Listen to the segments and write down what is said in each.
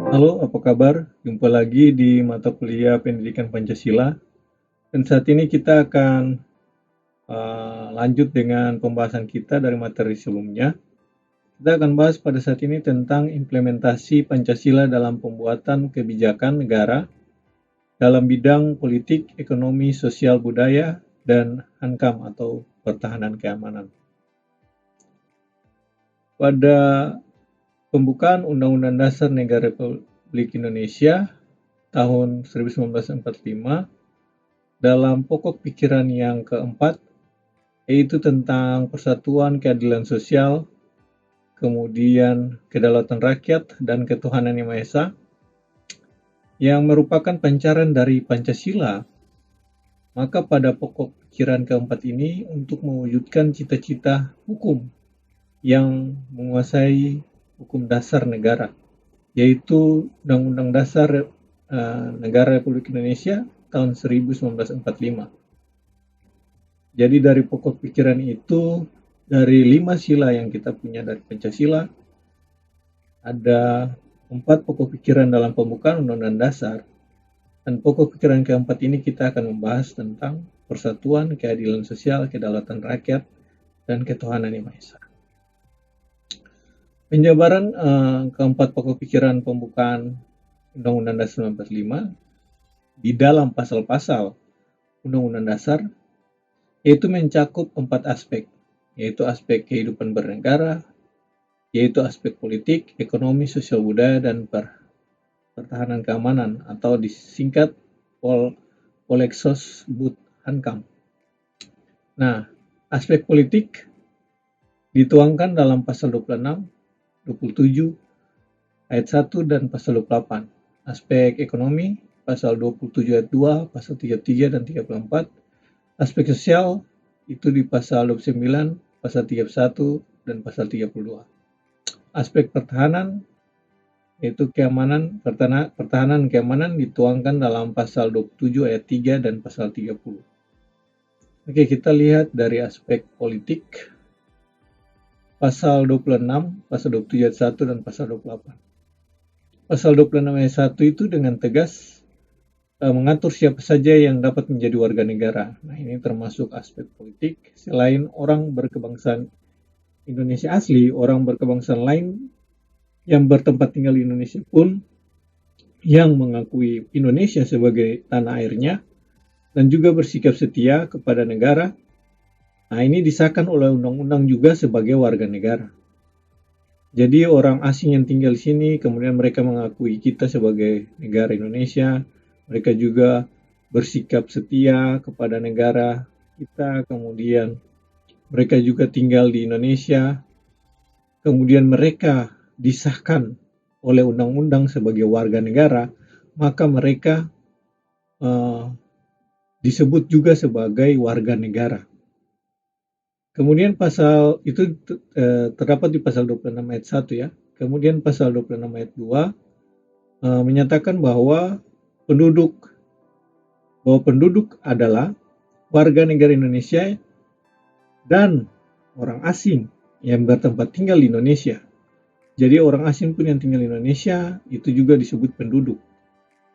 Halo, apa kabar? Jumpa lagi di mata kuliah Pendidikan Pancasila. Dan saat ini kita akan lanjut dengan pembahasan kita dari materi sebelumnya. Kita akan bahas pada saat ini tentang implementasi Pancasila dalam pembuatan kebijakan negara dalam bidang politik, ekonomi, sosial, budaya, dan HANKAM atau pertahanan keamanan. Pada pembukaan Undang-Undang Dasar Negara Republik Indonesia tahun 1945, dalam pokok pikiran yang keempat, yaitu tentang persatuan, keadilan sosial, kemudian kedaulatan rakyat, dan ketuhanan yang Maha Esa, yang merupakan pancaran dari Pancasila. Maka pada pokok pikiran keempat ini untuk mewujudkan cita-cita hukum yang menguasai hukum dasar negara, yaitu Undang-Undang Dasar Negara Republik Indonesia tahun 1945. Jadi dari pokok pikiran itu, dari 5 sila yang kita punya dari Pancasila, ada 4 pokok pikiran dalam pembukaan Undang-Undang Dasar, dan pokok pikiran keempat ini kita akan membahas tentang persatuan, keadilan sosial, kedaulatan rakyat, dan ketuhanan yang Maha Esa. Penjabaran keempat pokok pikiran pembukaan Undang-Undang Dasar 1945 di dalam pasal-pasal Undang-Undang Dasar, yaitu mencakup 4 aspek, yaitu aspek kehidupan bernegara, yaitu aspek politik, ekonomi, sosial budaya, dan pertahanan keamanan atau disingkat Polexos Bud Hankam. Nah, aspek politik dituangkan dalam pasal 26, 27, ayat 1, dan pasal 28. Aspek ekonomi, pasal 27 ayat 2, pasal 33 dan 34. Aspek sosial itu di pasal 29, pasal 31, dan pasal 32. Aspek pertahanan yaitu pertahanan keamanan dituangkan dalam pasal 27 ayat 3 dan pasal 30. Oke, kita lihat dari aspek politik. Pasal 26, pasal 27 ayat 1 dan pasal 28. Pasal 26 ayat 1 itu dengan tegas mengatur siapa saja yang dapat menjadi warga negara. Nah, ini termasuk aspek politik. Selain orang berkebangsaan Indonesia asli, orang berkebangsaan lain yang bertempat tinggal di Indonesia pun yang mengakui Indonesia sebagai tanah airnya dan juga bersikap setia kepada negara. Nah, ini disahkan oleh undang-undang juga sebagai warga negara. Jadi orang asing yang tinggal di sini, kemudian mereka mengakui kita sebagai negara Indonesia, mereka juga bersikap setia kepada negara kita, kemudian mereka juga tinggal di Indonesia, kemudian mereka disahkan oleh undang-undang sebagai warga negara, maka mereka disebut juga sebagai warga negara. Kemudian pasal itu terdapat di pasal 26 ayat 1 ya. Kemudian pasal 26 ayat 2 menyatakan bahwa penduduk adalah warga negara Indonesia dan orang asing yang bertempat tinggal di Indonesia. Jadi orang asing pun yang tinggal di Indonesia itu juga disebut penduduk.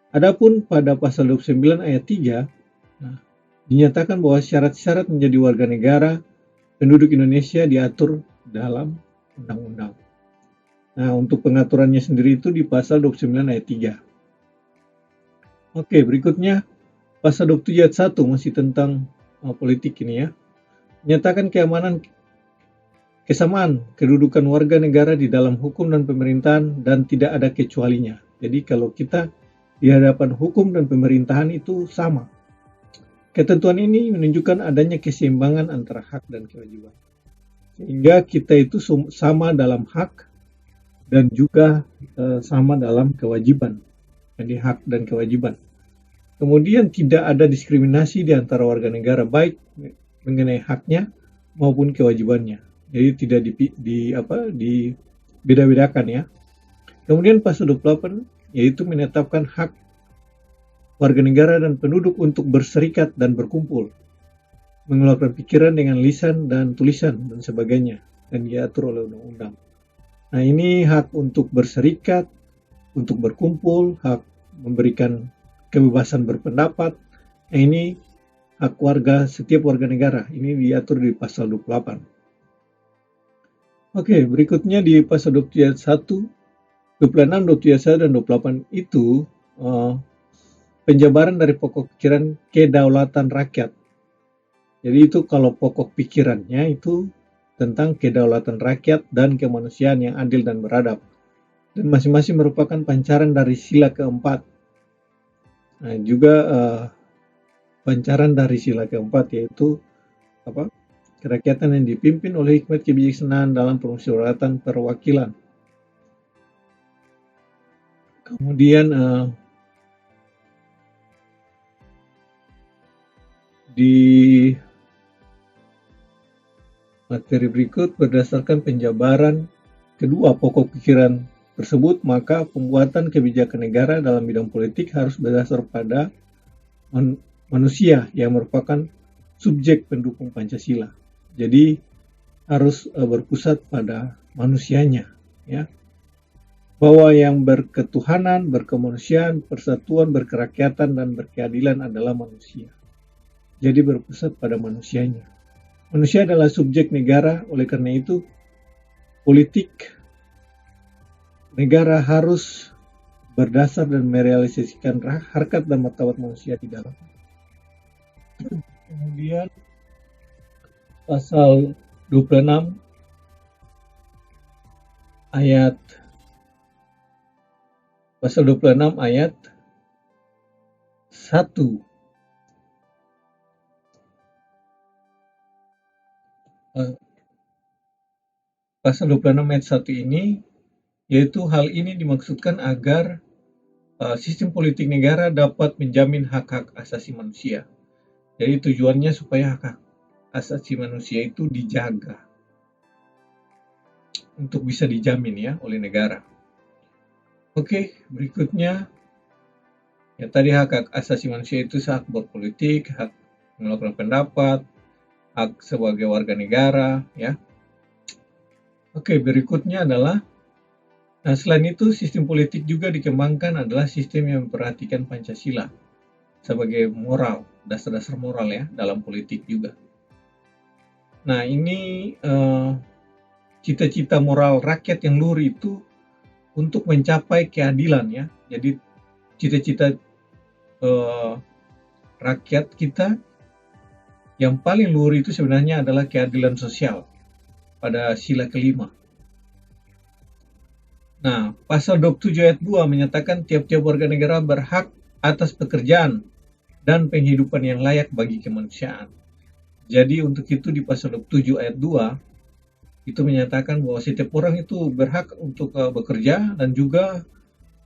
Adapun pada pasal 29 ayat 3 dinyatakan bahwa syarat-syarat menjadi warga negara penduduk Indonesia diatur dalam undang-undang. Nah, untuk pengaturannya sendiri itu di pasal 29 ayat 3. Oke, berikutnya pasal 27 ayat 1 masih tentang politik ini ya. Menyatakan kesamaan kedudukan warga negara di dalam hukum dan pemerintahan dan tidak ada kecualinya. Jadi kalau kita di hadapan hukum dan pemerintahan itu sama. Ketentuan ini menunjukkan adanya keseimbangan antara hak dan kewajiban. Sehingga kita itu sama dalam hak dan juga sama dalam kewajiban. Jadi hak dan kewajiban. Kemudian tidak ada diskriminasi di antara warga negara baik mengenai haknya maupun kewajibannya. Jadi tidak dibeda-bedakan ya. Kemudian pasal 28 yaitu menetapkan hak warga negara dan penduduk untuk berserikat dan berkumpul, mengeluarkan pikiran dengan lisan dan tulisan dan sebagainya, dan diatur oleh undang-undang. Nah, ini hak untuk berserikat, untuk berkumpul, hak memberikan kebebasan berpendapat. Nah, ini hak setiap warga negara. Ini diatur di pasal 28. Oke, berikutnya di pasal 27 ayat 1, 26, 27 dan 28 itu penjabaran dari pokok pikiran kedaulatan rakyat. Jadi itu kalau pokok pikirannya itu tentang kedaulatan rakyat dan kemanusiaan yang adil dan beradab. Dan masing-masing merupakan pancaran dari sila keempat. Nah, juga pancaran dari sila keempat yaitu kerakyatan yang dipimpin oleh hikmat kebijaksanaan dalam permusyawaratan perwakilan. Kemudian di materi berikut, berdasarkan penjabaran kedua pokok pikiran tersebut, maka pembuatan kebijakan negara dalam bidang politik harus berdasar pada manusia yang merupakan subjek pendukung Pancasila. Jadi harus berpusat pada manusianya, ya. Bahwa yang berketuhanan, berkemanusiaan, persatuan, berkerakyatan, dan berkeadilan adalah manusia. Jadi berpusat pada manusianya. Manusia adalah subjek negara, oleh karena itu politik negara harus berdasar dan merealisasikan harkat dan martabat manusia di dalam. Kemudian pasal 26 ayat 1. Pasal 26 ayat 1 ini, yaitu hal ini dimaksudkan agar sistem politik negara dapat menjamin hak-hak asasi manusia. Jadi tujuannya supaya hak asasi manusia itu dijaga untuk bisa dijamin ya oleh negara. Oke, berikutnya ya tadi hak asasi manusia itu hak berpolitik, hak melakukan pendapat, hak sebagai warga negara ya. Oke, berikutnya adalah selain itu sistem politik juga dikembangkan adalah sistem yang memperhatikan Pancasila sebagai moral, dasar-dasar moral ya dalam politik juga. Nah, ini cita-cita moral rakyat yang luhur itu untuk mencapai keadilan ya. Jadi cita-cita rakyat kita yang paling luhur itu sebenarnya adalah keadilan sosial pada sila kelima. Nah, pasal 27 ayat 2 menyatakan tiap-tiap warga negara berhak atas pekerjaan dan penghidupan yang layak bagi kemanusiaan. Jadi untuk itu di pasal 27 ayat 2 itu menyatakan bahwa setiap orang itu berhak untuk bekerja dan juga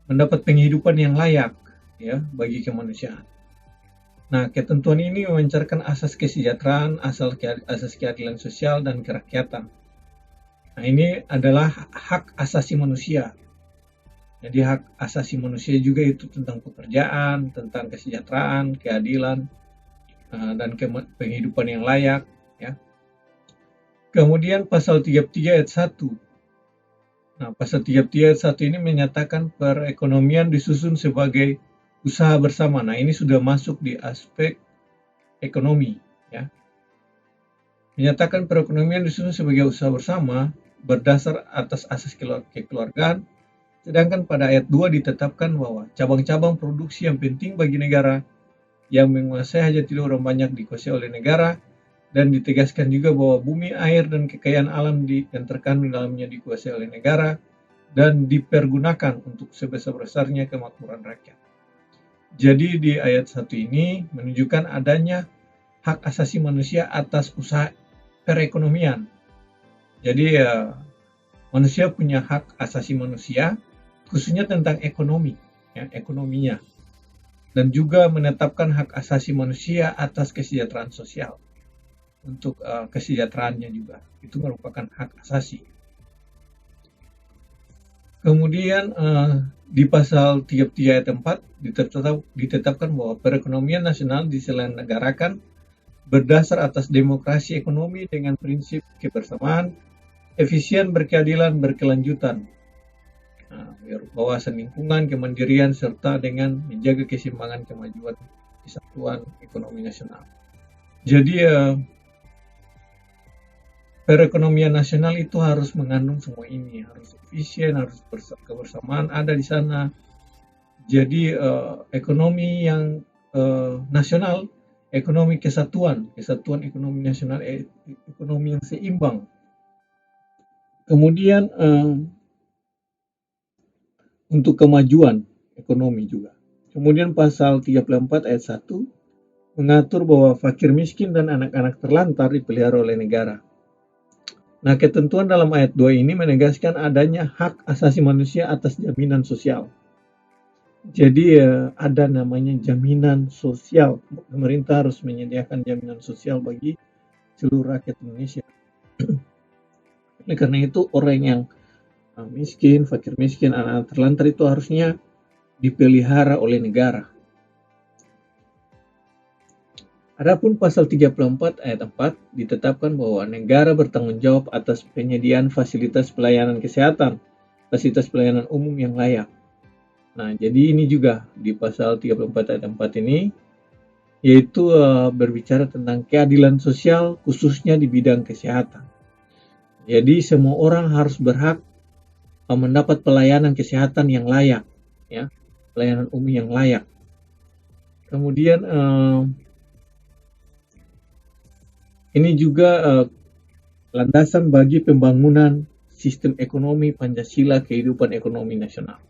mendapat penghidupan yang layak ya bagi kemanusiaan. Nah, ketentuan ini memancarkan asas kesejahteraan, asas keadilan sosial dan kerakyatan. Nah, ini adalah hak asasi manusia. Jadi hak asasi manusia juga itu tentang pekerjaan, tentang kesejahteraan, keadilan, dan penghidupan yang layak. Ya. Kemudian pasal 33 ayat 1. Nah, pasal 33 ayat 1 ini menyatakan perekonomian disusun sebagai usaha bersama. Nah, ini sudah masuk di aspek ekonomi. Ya. Menyatakan perekonomian disusun sebagai usaha bersama berdasar atas asas kekeluargaan, sedangkan pada ayat 2 ditetapkan bahwa cabang-cabang produksi yang penting bagi negara yang menguasai hajat hidup orang banyak dikuasai oleh negara, dan ditegaskan juga bahwa bumi, air, dan kekayaan alam yang terkandung dalamnya dikuasai oleh negara dan dipergunakan untuk sebesar-besarnya kemakmuran rakyat. Jadi di ayat 1 ini menunjukkan adanya hak asasi manusia atas usaha perekonomian. Jadi manusia punya hak asasi manusia, khususnya tentang ekonomi, ya, ekonominya. Dan juga menetapkan hak asasi manusia atas kesejahteraan sosial. Untuk kesejahteraannya juga, itu merupakan hak asasi. Kemudian di pasal 33 ayat 4 ditetapkan bahwa perekonomian nasional diselenggarakan berdasar atas demokrasi ekonomi dengan prinsip kebersamaan, efisien, berkeadilan, berkelanjutan. Nah, wawasan lingkungan, kemandirian, serta dengan menjaga keseimbangan kemajuan kesatuan ekonomi nasional. Jadi perekonomian nasional itu harus mengandung semua ini, harus efisien, harus kebersamaan ada di sana. Jadi ekonomi yang nasional, ekonomi kesatuan ekonomi nasional, ekonomi yang seimbang. Kemudian untuk kemajuan ekonomi juga. Kemudian pasal 34 ayat 1 mengatur bahwa fakir miskin dan anak-anak terlantar dipelihara oleh negara. Nah, ketentuan dalam ayat 2 ini menegaskan adanya hak asasi manusia atas jaminan sosial. Jadi ada namanya jaminan sosial. Pemerintah harus menyediakan jaminan sosial bagi seluruh rakyat Indonesia. Oleh karena itu orang yang miskin, fakir miskin, anak-anak terlantar itu harusnya dipelihara oleh negara. Adapun pasal 34 ayat 4 ditetapkan bahwa negara bertanggung jawab atas penyediaan fasilitas pelayanan kesehatan, fasilitas pelayanan umum yang layak. Nah, jadi ini juga di pasal 34 ayat 4 ini, yaitu berbicara tentang keadilan sosial khususnya di bidang kesehatan. Jadi semua orang harus berhak mendapat pelayanan kesehatan yang layak, ya, pelayanan umum yang layak. Kemudian ini juga landasan bagi pembangunan sistem ekonomi Pancasila kehidupan ekonomi nasional.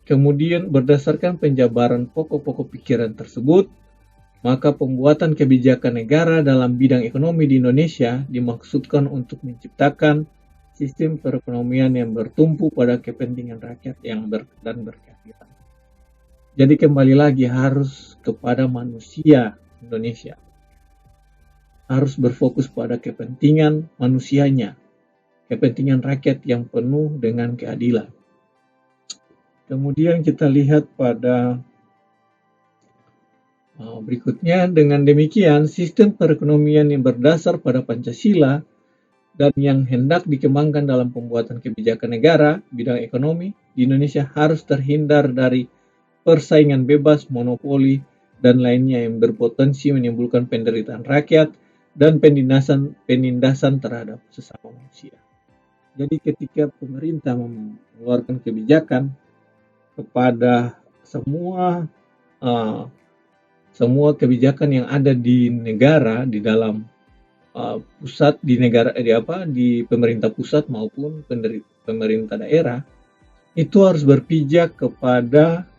Kemudian berdasarkan penjabaran pokok-pokok pikiran tersebut, maka pembuatan kebijakan negara dalam bidang ekonomi di Indonesia dimaksudkan untuk menciptakan sistem perekonomian yang bertumpu pada kepentingan rakyat yang berkeadilan. Jadi kembali lagi harus kepada manusia Indonesia. Harus berfokus pada kepentingan manusianya, kepentingan rakyat yang penuh dengan keadilan. Kemudian kita lihat pada berikutnya, dengan demikian sistem perekonomian yang berdasar pada Pancasila dan yang hendak dikembangkan dalam pembuatan kebijakan negara bidang ekonomi di Indonesia harus terhindar dari persaingan bebas, monopoli, dan lainnya yang berpotensi menimbulkan penderitaan rakyat dan penindasan terhadap sesama manusia. Jadi ketika pemerintah mengeluarkan kebijakan kepada semua kebijakan yang ada di negara, di dalam pusat, di pemerintah pusat maupun pemerintah daerah, itu harus berpijak kepada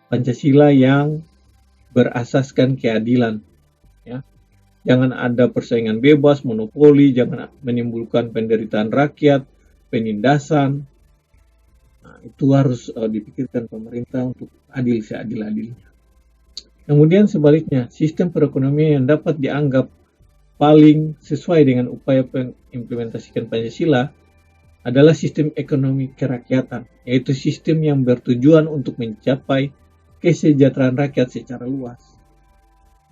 Pancasila yang berasaskan keadilan, ya. Jangan ada persaingan bebas, monopoli, jangan menimbulkan penderitaan rakyat, penindasan. Nah, itu harus dipikirkan pemerintah untuk adil seadil-adilnya. Kemudian sebaliknya, sistem perekonomian yang dapat dianggap paling sesuai dengan upaya mengimplementasikan Pancasila adalah sistem ekonomi kerakyatan, yaitu sistem yang bertujuan untuk mencapai kesejahteraan rakyat secara luas.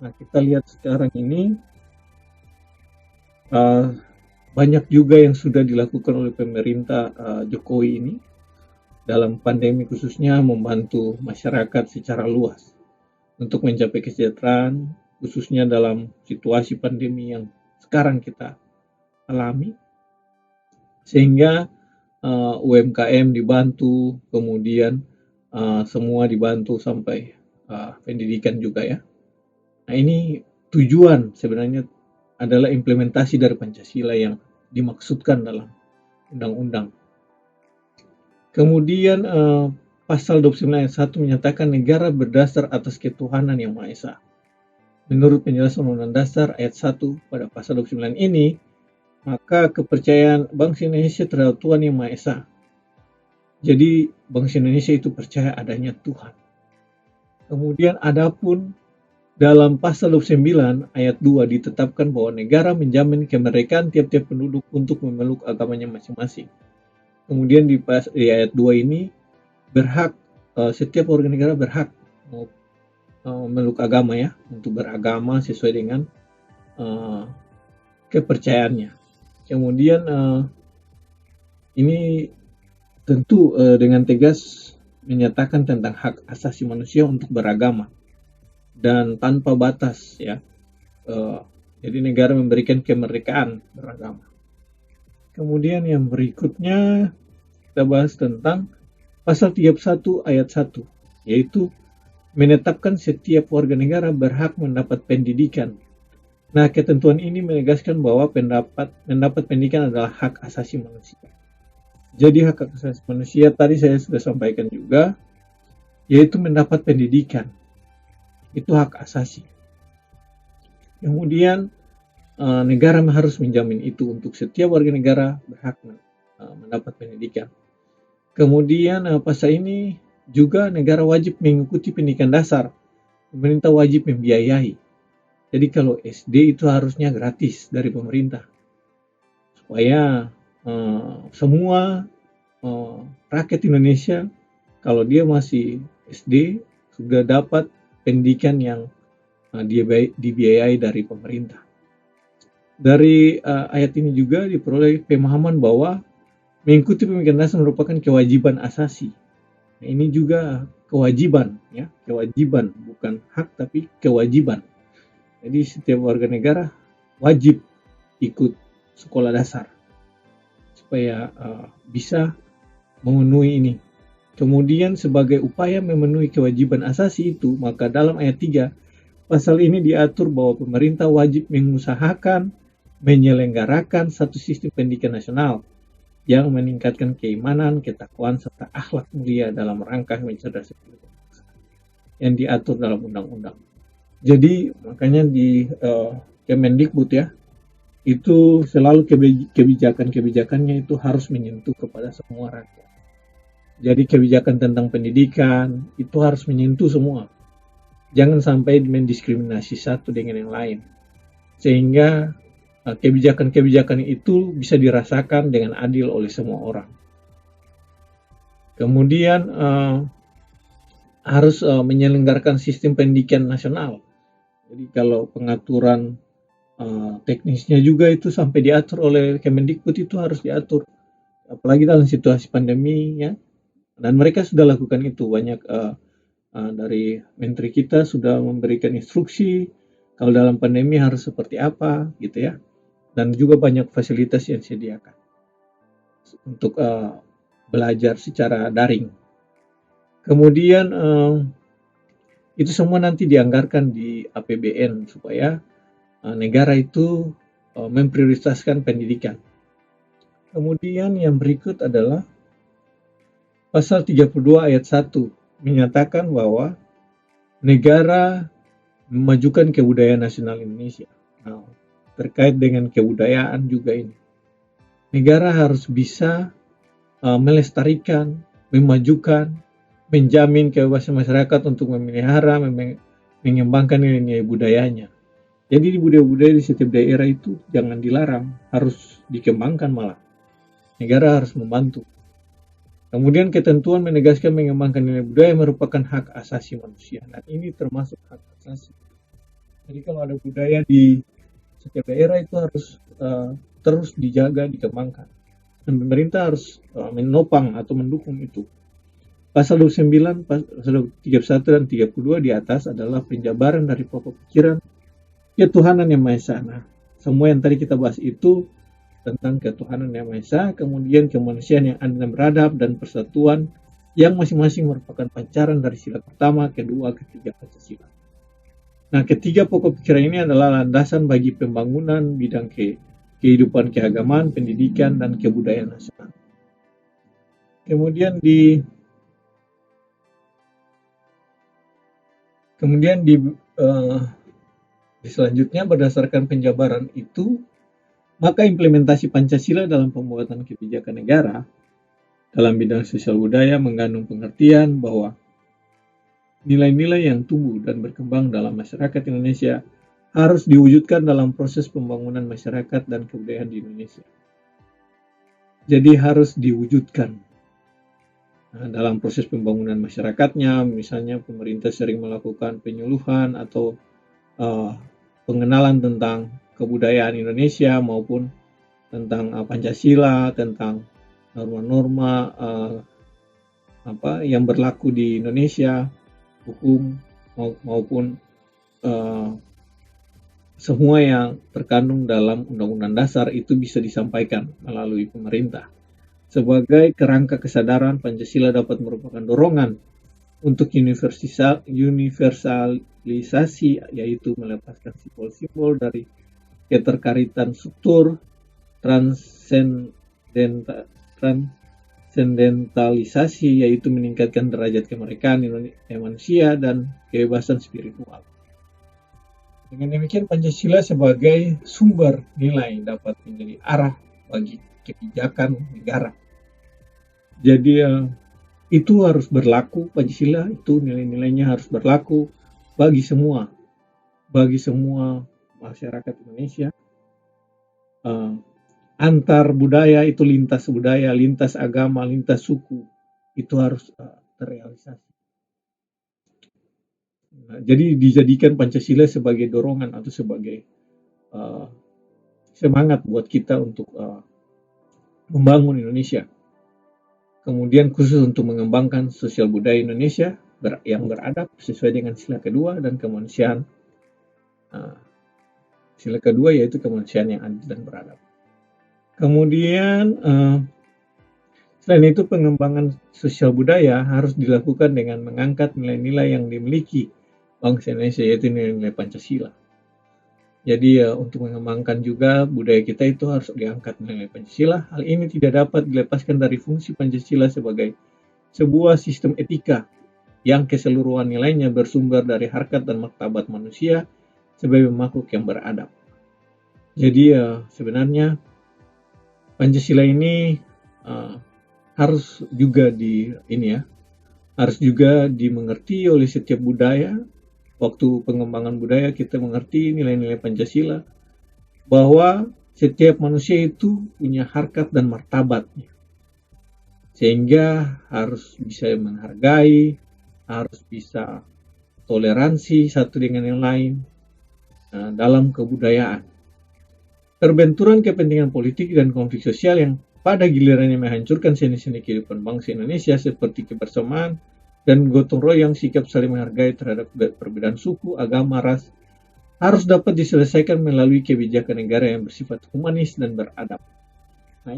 Nah, kita lihat sekarang ini banyak juga yang sudah dilakukan oleh pemerintah Jokowi ini dalam pandemi, khususnya membantu masyarakat secara luas untuk mencapai kesejahteraan, khususnya dalam situasi pandemi yang sekarang kita alami, sehingga UMKM dibantu, kemudian semua dibantu sampai pendidikan juga, ya. Nah, ini tujuan sebenarnya adalah implementasi dari Pancasila yang dimaksudkan dalam undang-undang. Kemudian pasal 29 ayat 1 menyatakan negara berdasar atas ketuhanan yang Maha Esa. Menurut penjelasan Undang-Undang Dasar ayat 1 pada pasal 29 ini, maka kepercayaan bangsa Indonesia terhadap Tuhan yang Maha Esa. Jadi bangsa Indonesia itu percaya adanya Tuhan. Kemudian adapun dalam pasal 29 ayat 2 ditetapkan bahwa negara menjamin kemerdekaan tiap-tiap penduduk untuk memeluk agamanya masing-masing. Kemudian di ayat 2 ini berhak, setiap warga negara berhak memeluk agama, ya, untuk beragama sesuai dengan kepercayaannya. Kemudian ini tentu dengan tegas menyatakan tentang hak asasi manusia untuk beragama dan tanpa batas, ya. Jadi negara memberikan kemerdekaan beragama. Kemudian yang berikutnya kita bahas tentang pasal 31 ayat 1, yaitu menetapkan setiap warga negara berhak mendapat pendidikan. Nah, ketentuan ini menegaskan bahwa mendapat pendidikan adalah hak asasi manusia. Jadi hak asasi manusia tadi saya sudah sampaikan juga, yaitu mendapat pendidikan. Itu hak asasi. Kemudian negara harus menjamin itu untuk setiap warga negara berhak mendapat pendidikan. Kemudian pasal ini juga negara wajib mengikuti pendidikan dasar. Pemerintah wajib membiayai. Jadi kalau SD itu harusnya gratis dari pemerintah. Supaya semua rakyat Indonesia kalau dia masih SD sudah dapat pendidikan yang dibiayai dari pemerintah. Dari ayat ini juga diperoleh pemahaman bahwa mengikuti pendidikan dasar merupakan kewajiban asasi. Nah, ini juga kewajiban, ya, kewajiban, bukan hak tapi kewajiban. Jadi setiap warga negara wajib ikut sekolah dasar supaya bisa memenuhi ini. Kemudian sebagai upaya memenuhi kewajiban asasi itu, maka dalam ayat 3 pasal ini diatur bahwa pemerintah wajib mengusahakan menyelenggarakan satu sistem pendidikan nasional yang meningkatkan keimanan, ketakwaan, serta akhlak mulia dalam rangka mencerdaskan yang diatur dalam undang-undang. Jadi makanya di Kemendikbud, ya, itu selalu kebijakan-kebijakannya itu harus menyentuh kepada semua rakyat. Jadi kebijakan tentang pendidikan itu harus menyentuh semua. Jangan sampai mendiskriminasi satu dengan yang lain. Sehingga kebijakan-kebijakan itu bisa dirasakan dengan adil oleh semua orang. Kemudian harus menyelenggarakan sistem pendidikan nasional. Jadi kalau pengaturan teknisnya juga itu sampai diatur oleh Kemendikbud itu harus diatur. Apalagi dalam situasi pandemi, ya. Dan mereka sudah lakukan itu. Banyak dari menteri kita sudah memberikan instruksi kalau dalam pandemi harus seperti apa, gitu ya. Dan juga banyak fasilitas yang disediakan untuk belajar secara daring. Kemudian itu semua nanti dianggarkan di APBN supaya negara itu memprioritaskan pendidikan. Kemudian yang berikut adalah pasal 32 ayat 1 menyatakan bahwa negara memajukan kebudayaan nasional Indonesia. Nah, terkait dengan kebudayaan juga ini. Negara harus bisa melestarikan, memajukan, menjamin kebebasan masyarakat untuk memelihara, mengembangkan nilai-nilai budayanya. Jadi budaya-budaya di setiap daerah itu jangan dilarang, harus dikembangkan malah. Negara harus membantu. Kemudian ketentuan menegaskan mengembangkan nilai budaya merupakan hak asasi manusia. Dan ini termasuk hak asasi. Jadi kalau ada budaya di setiap daerah itu harus terus dijaga, dikembangkan. Dan pemerintah harus menopang atau mendukung itu. Pasal 29, pasal 31 dan 32 di atas adalah penjabaran dari pokok pikiran ketuhanan yang Maha Esa. Nah, semua yang tadi kita bahas itu tentang ketuhanan yang Maha Esa, kemudian kemanusiaan yang adil dan beradab, dan persatuan yang masing-masing merupakan pancaran dari sila pertama, kedua, ketiga Pancasila. Nah, ketiga pokok pikiran ini adalah landasan bagi pembangunan bidang kehidupan keagamaan, pendidikan, dan kebudayaan nasional. Kemudian di selanjutnya berdasarkan penjabaran itu, maka implementasi Pancasila dalam pembuatan kebijakan negara dalam bidang sosial budaya mengandung pengertian bahwa nilai-nilai yang tumbuh dan berkembang dalam masyarakat Indonesia harus diwujudkan dalam proses pembangunan masyarakat dan kebudayaan di Indonesia. Jadi harus diwujudkan dalam proses pembangunan masyarakatnya. Misalnya pemerintah sering melakukan penyuluhan atau pengenalan tentang kebudayaan Indonesia maupun tentang Pancasila, tentang norma-norma yang berlaku di Indonesia, hukum maupun semua yang terkandung dalam Undang-Undang Dasar itu bisa disampaikan melalui pemerintah. Sebagai kerangka kesadaran, Pancasila dapat merupakan dorongan untuk universalisasi, yaitu melepaskan simbol-simbol dari keterkaitan struktur transendentalisasi, yaitu meningkatkan derajat kemerdekaan manusia dan kebebasan spiritual. Dengan demikian, Pancasila sebagai sumber nilai dapat menjadi arah bagi kebijakan negara. Jadi itu harus berlaku, Pancasila itu nilai-nilainya harus berlaku bagi semua masyarakat Indonesia. Antar budaya itu, lintas budaya, lintas agama, lintas suku itu harus terrealisasi. Nah, jadi dijadikan Pancasila sebagai dorongan atau sebagai semangat buat kita untuk membangun Indonesia. Kemudian khusus untuk mengembangkan sosial budaya Indonesia yang beradab sesuai dengan sila kedua dan kemanusiaan. Sila kedua yaitu kemanusiaan yang adil dan beradab. Kemudian selain itu, pengembangan sosial budaya harus dilakukan dengan mengangkat nilai-nilai yang dimiliki bangsa Indonesia, yaitu nilai-nilai Pancasila. Jadi untuk mengembangkan juga budaya kita itu harus diangkat nilai Pancasila. Hal ini tidak dapat dilepaskan dari fungsi Pancasila sebagai sebuah sistem etika yang keseluruhan nilainya bersumber dari harkat dan martabat manusia sebagai makhluk yang beradab. Jadi sebenarnya Pancasila ini harus juga harus juga dimengerti oleh setiap budaya. Waktu pengembangan budaya kita mengerti nilai-nilai Pancasila, bahwa setiap manusia itu punya harkat dan martabatnya, sehingga harus bisa menghargai, harus bisa toleransi satu dengan yang lain dalam kebudayaan. Perbenturan kepentingan politik dan konflik sosial yang pada gilirannya menghancurkan seni-seni kehidupan bangsa Indonesia seperti kebersamaan dan gotong royong, sikap saling menghargai terhadap perbedaan suku, agama, ras, harus dapat diselesaikan melalui kebijakan negara yang bersifat humanis dan beradab. Nah,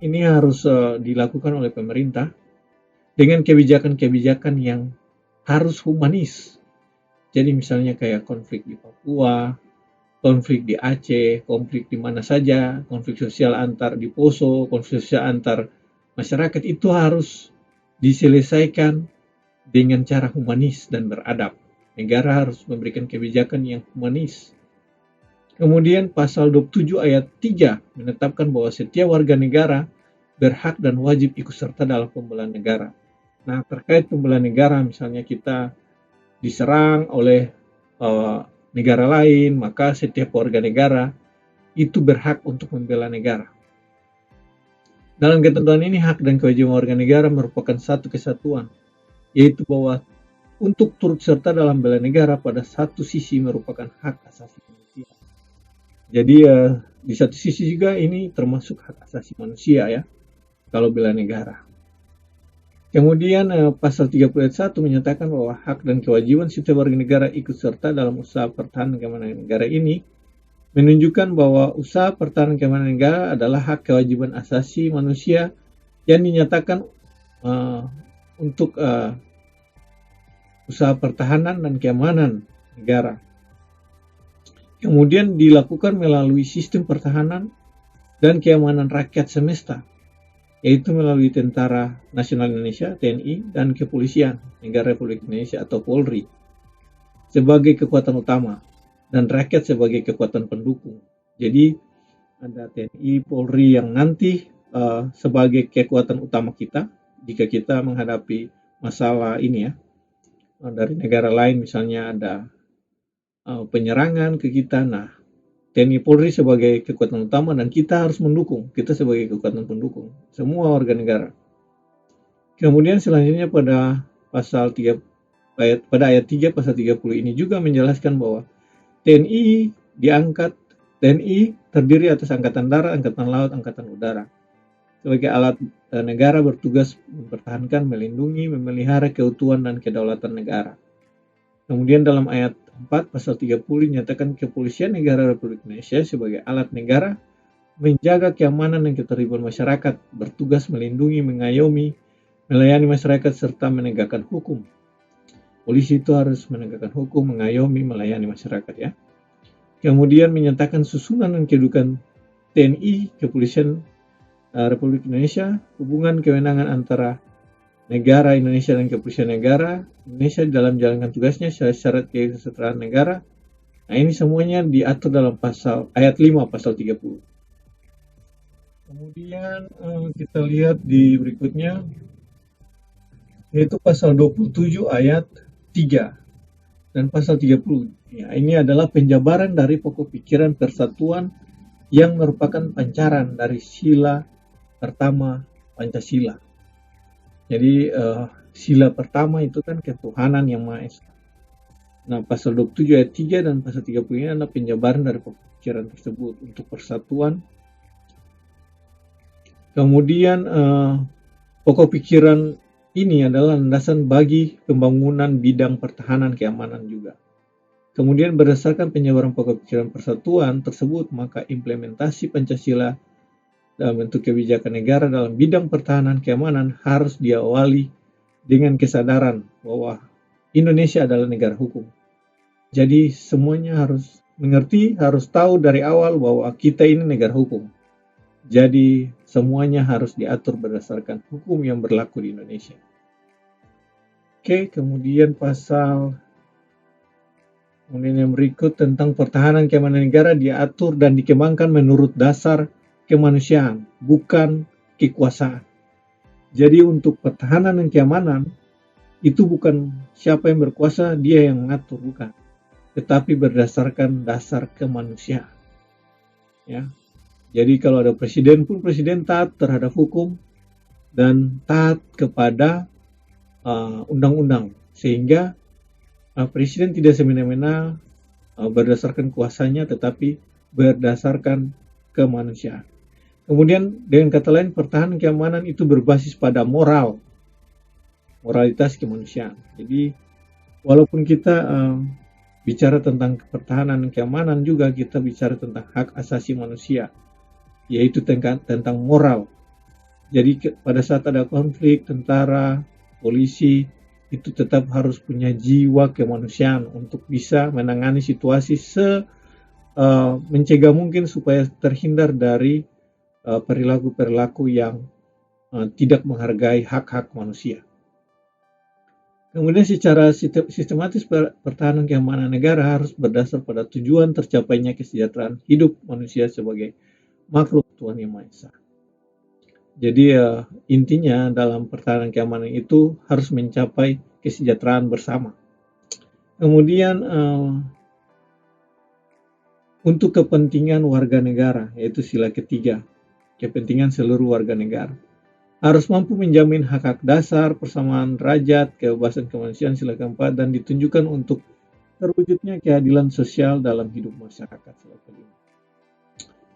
ini harus dilakukan oleh pemerintah dengan kebijakan-kebijakan yang harus humanis. Jadi misalnya kayak konflik di Papua, konflik di Aceh, konflik di mana saja, konflik sosial antar di Poso, konflik sosial antar masyarakat itu harus diselesaikan dengan cara humanis dan beradab. Negara harus memberikan kebijakan yang humanis. Kemudian pasal 27 ayat 3 menetapkan bahwa setiap warga negara berhak dan wajib ikut serta dalam pembelaan negara. Nah, terkait pembelaan negara, misalnya kita diserang oleh negara lain, maka setiap warga negara itu berhak untuk membela negara. Dalam ketentuan ini, hak dan kewajiban warga negara merupakan satu kesatuan, yaitu bahwa untuk turut serta dalam bela negara pada satu sisi merupakan hak asasi manusia. Jadi di satu sisi juga ini termasuk hak asasi manusia ya, kalau bela negara. Kemudian pasal 30 ayat 1 menyatakan bahwa hak dan kewajiban setiap warga negara ikut serta dalam usaha pertahanan keamanan negara ini menunjukkan bahwa usaha pertahanan keamanan negara adalah hak kewajiban asasi manusia yang dinyatakan untuk usaha pertahanan dan keamanan negara. Kemudian dilakukan melalui sistem pertahanan dan keamanan rakyat semesta, yaitu melalui Tentara Nasional Indonesia (TNI) dan Kepolisian Negara Republik Indonesia atau Polri sebagai kekuatan utama dan rakyat sebagai kekuatan pendukung. Jadi ada TNI, Polri yang nanti sebagai kekuatan utama kita jika kita menghadapi masalah ini ya, dari negara lain misalnya ada penyerangan ke kita. Nah, TNI Polri sebagai kekuatan utama dan kita harus mendukung, kita sebagai kekuatan pendukung semua warga negara. Kemudian selanjutnya pada ayat 3 pasal 30 ini juga menjelaskan bahwa TNI terdiri atas Angkatan Darat, Angkatan Laut, Angkatan Udara. sebagai alat negara bertugas mempertahankan, melindungi, memelihara keutuhan dan kedaulatan negara. Kemudian dalam ayat 4 pasal 30 dinyatakan Kepolisian Negara Republik Indonesia sebagai alat negara menjaga keamanan dan ketertiban masyarakat, bertugas melindungi, mengayomi, melayani masyarakat serta menegakkan hukum. Polisi itu harus menegakkan hukum, mengayomi, melayani masyarakat ya. Kemudian menyatakan susunan dan kedudukan TNI, Kepolisian Republik Indonesia, hubungan kewenangan antara negara Indonesia dan Kepolisian Negara Indonesia dalam menjalankan tugasnya, syarat kesejahteraan negara. Nah, ini semuanya diatur dalam ayat 5 pasal 30. Kemudian kita lihat di berikutnya, yaitu pasal 27 ayat 3 dan pasal 30. Ya, ini adalah penjabaran dari pokok pikiran persatuan yang merupakan pancaran dari sila pertama Pancasila. Jadi sila pertama itu kan ketuhanan yang Maha Esa. Nah, pasal 27 ayat 3 dan pasal 30 ini adalah penjabaran dari pokok pikiran tersebut untuk persatuan. Kemudian pokok pikiran ini adalah landasan bagi pembangunan bidang pertahanan keamanan juga. Kemudian berdasarkan penjabaran pokok pikiran persatuan tersebut, maka implementasi Pancasila dalam bentuk kebijakan negara dalam bidang pertahanan keamanan harus diawali dengan kesadaran bahwa Indonesia adalah negara hukum. Jadi semuanya harus mengerti, harus tahu dari awal bahwa kita ini negara hukum. Jadi semuanya harus diatur berdasarkan hukum yang berlaku di Indonesia. Oke, kemudian yang berikut tentang pertahanan keamanan negara diatur dan dikembangkan menurut dasar kemanusiaan, bukan kekuasaan. Jadi untuk pertahanan dan keamanan itu bukan siapa yang berkuasa, dia yang mengatur, bukan. Tetapi berdasarkan dasar kemanusiaan. Ya. Jadi kalau ada presiden pun, presiden taat terhadap hukum dan taat kepada undang-undang, sehingga presiden tidak semena-mena berdasarkan kuasanya, tetapi berdasarkan kemanusiaan. Kemudian dengan kata lain, pertahanan keamanan itu berbasis pada moralitas kemanusiaan. Jadi walaupun kita bicara tentang pertahanan dan keamanan, juga kita bicara tentang hak asasi manusia, yaitu tentang moral. Jadi pada saat ada konflik, tentara, polisi itu tetap harus punya jiwa kemanusiaan untuk bisa menangani situasi mencegah mungkin supaya terhindar dari perilaku-perilaku yang tidak menghargai hak-hak manusia. Kemudian secara sistematis pertahanan keamanan negara harus berdasar pada tujuan tercapainya kesejahteraan hidup manusia sebagai makhluk Tuhan Yang Maha Esa. Jadi intinya dalam pertahanan keamanan itu harus mencapai kesejahteraan bersama. Kemudian untuk kepentingan warga negara, yaitu sila ketiga, kepentingan seluruh warga negara. Harus mampu menjamin hak-hak dasar, persamaan derajat, kebebasan kemanusiaan sila keempat, dan ditunjukkan untuk terwujudnya keadilan sosial dalam hidup masyarakat sila kelima.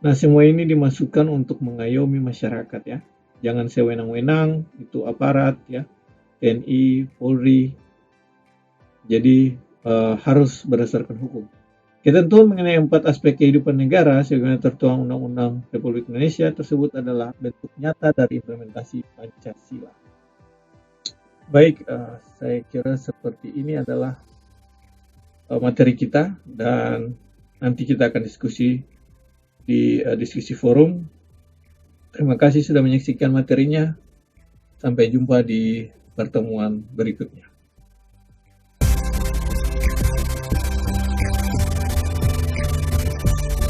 Nah, semua ini dimasukkan untuk mengayomi masyarakat ya. Jangan sewenang-wenang, itu aparat ya, TNI, Polri. Jadi harus berdasarkan hukum. Ketentuan mengenai 4 aspek kehidupan negara sebagaimana tertuang Undang-Undang Republik Indonesia tersebut adalah bentuk nyata dari implementasi Pancasila. Baik, saya kira seperti ini adalah materi kita, dan nanti kita akan diskusi di diskusi forum. Terima kasih sudah menyaksikan materinya. Sampai jumpa di pertemuan berikutnya.